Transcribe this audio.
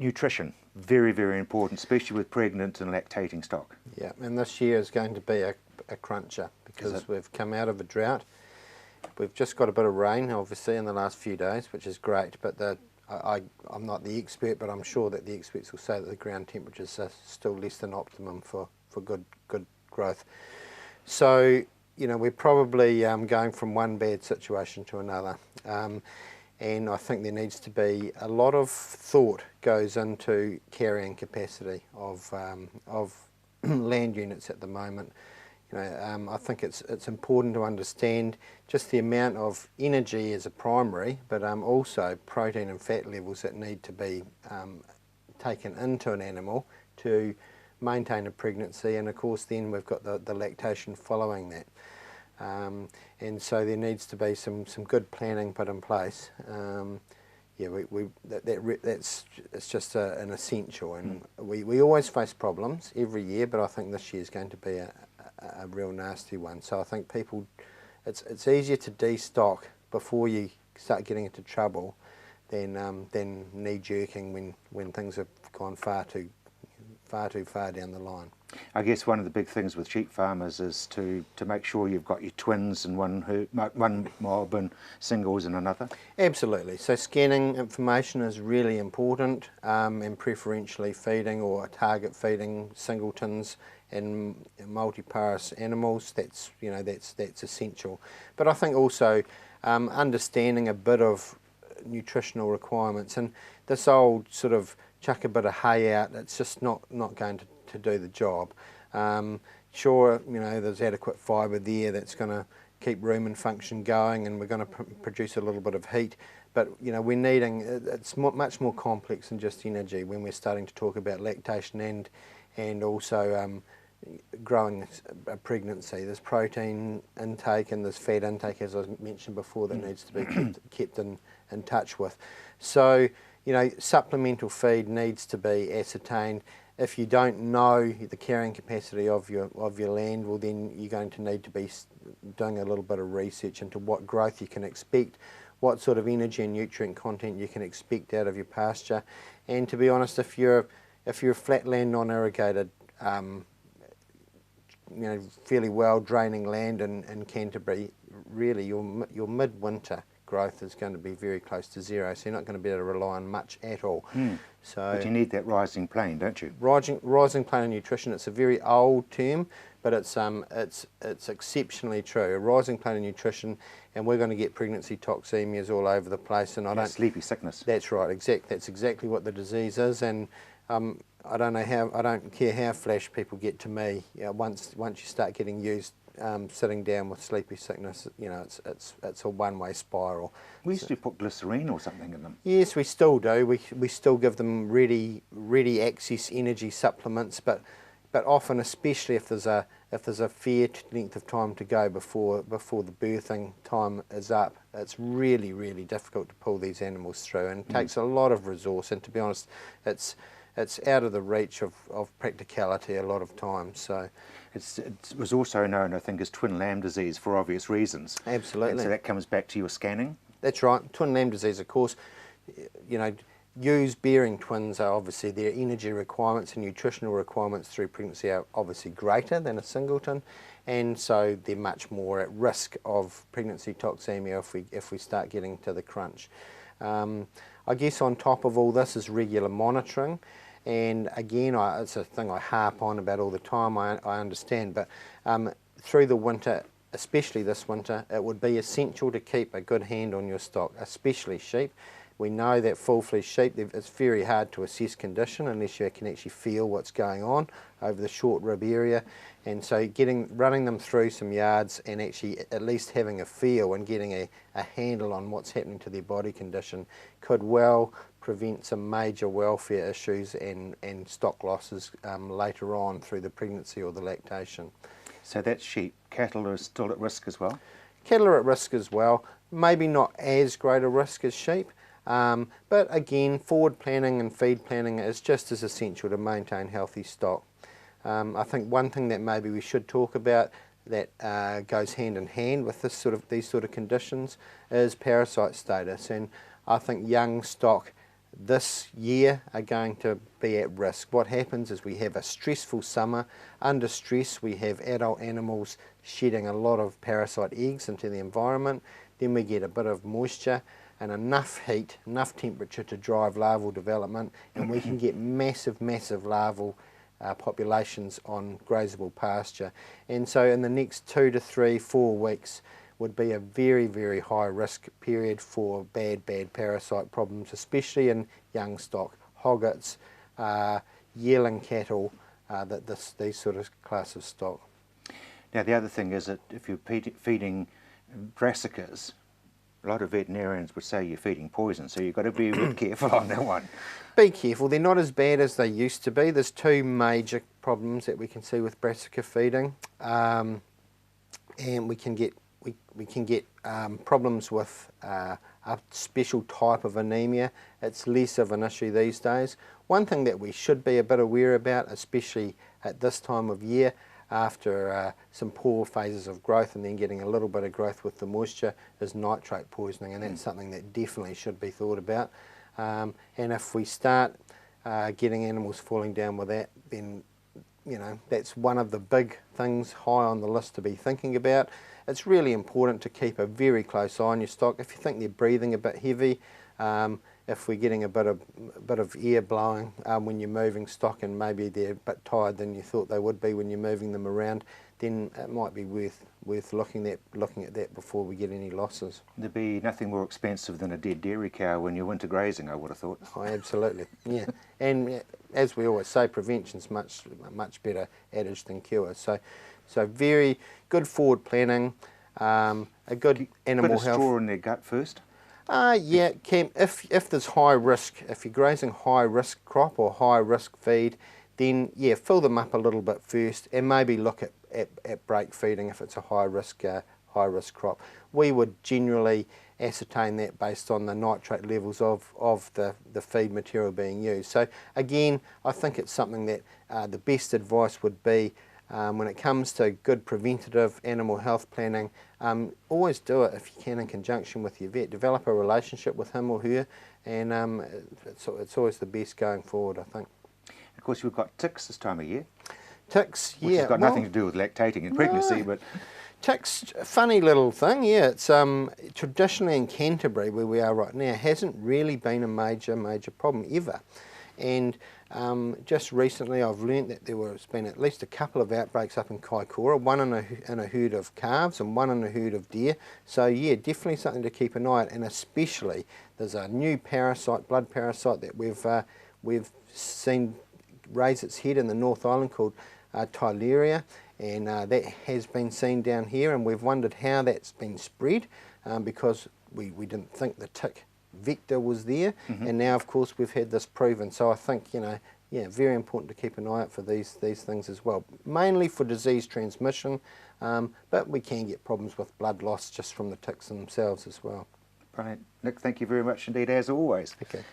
nutrition, very, very important, especially with pregnant and lactating stock. Yeah, and this year is going to be a cruncher because we've come out of a drought. We've just got a bit of rain, obviously, in the last few days, which is great, but I'm not the expert, but I'm sure that the experts will say that the ground temperatures are still less than optimum for good growth. So, you know, we're probably going from one bad situation to another. And I think there needs to be a lot of thought goes into carrying capacity of land units at the moment. You know, I think it's important to understand just the amount of energy as a primary, but also protein and fat levels that need to be taken into an animal to maintain a pregnancy, and of course then we've got the lactation following that. And so there needs to be some good planning put in place. Yeah, it's just an essential, and we always face problems every year, but I think this year is going to be a real nasty one. So I think people, it's easier to destock before you start getting into trouble than knee-jerking when things have gone far too far down the line. I guess one of the big things with sheep farmers is to make sure you've got your twins in one mob and singles in another. Absolutely. So scanning information is really important, and preferentially feeding or target feeding singletons and multiparous animals. That's essential. But I think also understanding a bit of nutritional requirements, and this old sort of chuck a bit of hay out, it's just not going to do the job. Sure, you know, there's adequate fibre there that's going to keep rumen function going, and we're going to produce a little bit of heat, but you know, we're needing, it's much more complex than just energy when we're starting to talk about lactation and also growing a pregnancy. There's protein intake and there's fat intake, as I mentioned before, that needs to be kept in touch with. So, you know, supplemental feed needs to be ascertained. If you don't know the carrying capacity of your land, well then you're going to need to be doing a little bit of research into what growth you can expect, what sort of energy and nutrient content you can expect out of your pasture. And to be honest, if you're flatland, non-irrigated, you know, fairly well draining land in Canterbury, really your midwinter growth is going to be very close to zero, so you're not going to be able to rely on much at all. So, but you need that rising plane, don't you? Rising plane of nutrition, it's a very old term, but it's exceptionally true. A rising plane of nutrition, and we're going to get pregnancy toxemias all over the place, and sleepy sickness. That's right, that's exactly what the disease is, and I don't care how flash people get to me. You know, once you start getting used sitting down with sleepy sickness, you know, it's a one-way spiral. We used to put glycerine or something in them. Yes, we still do. We still give them ready access energy supplements, but often, especially if there's a fair length of time to go before the birthing time is up, it's really difficult to pull these animals through, and it takes a lot of resource. And to be honest, it's out of the reach of practicality a lot of times. So it was also known, I think, as twin lamb disease for obvious reasons. Absolutely. And so that comes back to your scanning. That's right. Twin lamb disease, of course, you know, ewes bearing twins are obviously, their energy requirements and nutritional requirements through pregnancy are obviously greater than a singleton, and so they're much more at risk of pregnancy toxemia if we start getting to the crunch. I guess on top of all this is regular monitoring, and again, it's a thing I harp on about all the time, I understand, but through the winter, especially this winter, it would be essential to keep a good hand on your stock, especially sheep. We know that full-fledged sheep, it's very hard to assess condition unless you can actually feel what's going on over the short rib area, and so running them through some yards and actually at least having a feel and getting a handle on what's happening to their body condition could well prevent some major welfare issues and stock losses later on through the pregnancy or the lactation. So that's sheep. Cattle are still at risk as well? Cattle are at risk as well, maybe not as great a risk as sheep. But again, forward planning and feed planning is just as essential to maintain healthy stock. I think one thing that maybe we should talk about that goes hand in hand with these sort of conditions is parasite status, and I think young stock this year are going to be at risk. What happens is we have a stressful summer. Under stress we have adult animals shedding a lot of parasite eggs into the environment. Then we get a bit of moisture and enough heat, enough temperature to drive larval development, and we can get massive larval populations on grazable pasture. And so in the next 2 to 3, 4 weeks would be a very high risk period for bad parasite problems, especially in young stock, hoggets, yearling cattle, these sort of class of stock. Now the other thing is that if you're feeding brassicas, a lot of veterinarians would say you're feeding poison, so you've got to be a bit careful on that one. Be careful, they're not as bad as they used to be. There's 2 major problems that we can see with brassica feeding, and we can get problems with a special type of anemia. It's less of an issue these days. One thing that we should be a bit aware about, especially at this time of year, after some poor phases of growth and then getting a little bit of growth with the moisture, is nitrate poisoning, and that's something that definitely should be thought about. And if we start getting animals falling down with that, then that's one of the big things high on the list to be thinking about. It's really important to keep a very close eye on your stock. If you think they're breathing a bit heavy, if we're getting a bit of air blowing when you're moving stock, and maybe they're a bit tired than you thought they would be when you're moving them around, then it might be worth looking at that before we get any losses. There'd be nothing more expensive than a dead dairy cow when you're winter grazing, I would have thought. Oh, absolutely, yeah. And as we always say, prevention's much better adage than cure. So very good forward planning, a good animal health. Put a straw in their gut first? Yeah, if there's high risk, if you're grazing high risk crop or high risk feed, then yeah, fill them up a little bit first, and maybe look at break feeding if it's a high risk crop. We would generally ascertain that based on the nitrate levels of the feed material being used. So again, I think it's something that the best advice would be, when it comes to good preventative animal health planning, always do it if you can in conjunction with your vet. Develop a relationship with him or her, and it's always the best going forward, I think. Of course, we've got ticks this time of year. Ticks, which has got nothing to do with lactating and pregnancy, no. but ticks, funny little thing. Yeah, it's traditionally in Canterbury, where we are right now, hasn't really been a major problem ever. And just recently I've learnt that there's been at least a couple of outbreaks up in Kaikoura, one in a herd of calves and one in a herd of deer. So yeah, definitely something to keep an eye on, and especially there's a new parasite, blood parasite, that we've seen raise its head in the North Island called Theileria, and that has been seen down here, and we've wondered how that's been spread, because we didn't think the tick vector was there, and now of course we've had this proven. So I think, yeah, very important to keep an eye out for these things as well, mainly for disease transmission, but we can get problems with blood loss just from the ticks themselves as well. Brilliant. Nick, thank you very much indeed, as always. Okay.